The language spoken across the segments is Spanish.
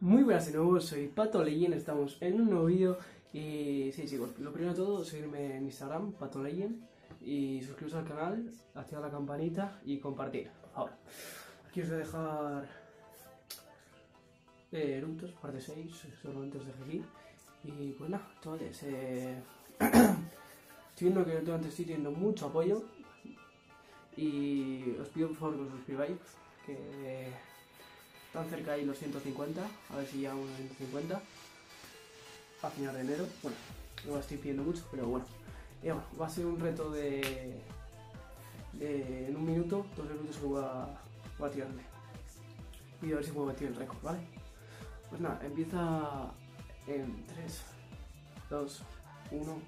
Muy buenas de nuevo, soy Pato Legend, estamos en un nuevo vídeo. Y sí chicos, lo primero de todo, seguirme en Instagram, Pato Legend, y suscribiros al canal, activar la campanita y compartir, por favor. Aquí os voy a dejar eructos, parte 6, solamente os dejé aquí. Y pues nada, chavales, estoy viendo que últimamente estoy teniendo mucho apoyo y os pido por favor que os suscribáis, que están cerca ahí los 150, a ver si llegamos a 150 a final de enero. Bueno, no lo estoy pidiendo mucho, pero bueno, va a ser un reto de en un minuto, 2 minutos que voy a tirarme y a ver si puedo batir el récord, ¿vale? Pues nada, empieza en 3, 2, 1.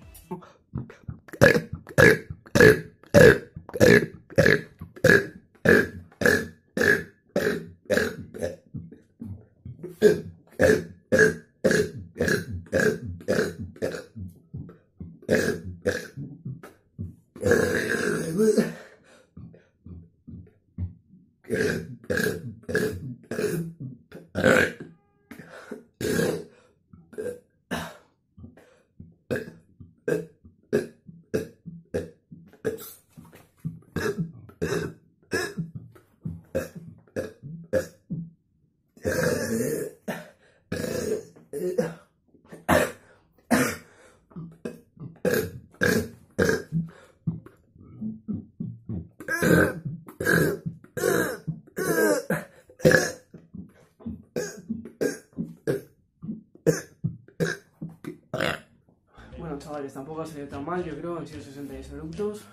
Bueno chavales, tampoco ha salido tan mal, yo creo, han sido 66 eructos.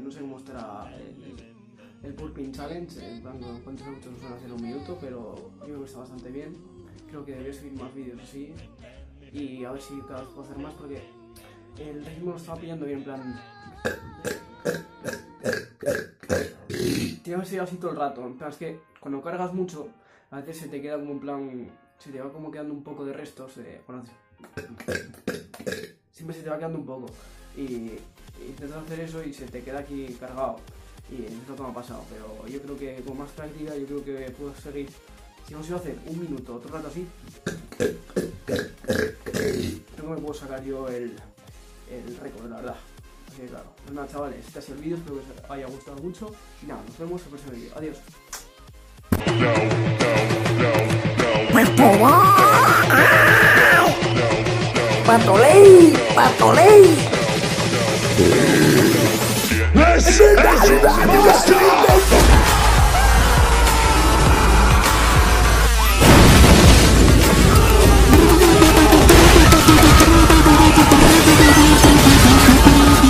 No sé cómo estará el Burping Challenge, en plan cuántos eructos nos van a hacer en un minuto, pero yo creo que está bastante bien. Creo que debería subir más vídeos así y a ver si cada vez puedo hacer más, porque el ritmo lo estaba pillando bien, en plan tienes que seguir así todo el rato. En plan, es que cuando cargas mucho a veces se te queda como en plan, se te va como quedando un poco de restos de, bueno, siempre se te va quedando un poco y intentas hacer eso y se te queda aquí cargado, y es lo que me ha pasado. Pero yo creo que con más práctica yo creo que puedo seguir. Si hemos ido a hacer un minuto otro rato así, creo que me puedo sacar yo el récord, la verdad. Así que claro, pues nada chavales, este ha sido el vídeo, espero que os haya gustado mucho y nada, nos vemos en el próximo vídeo. Adiós. Patolei, Patolei. Esse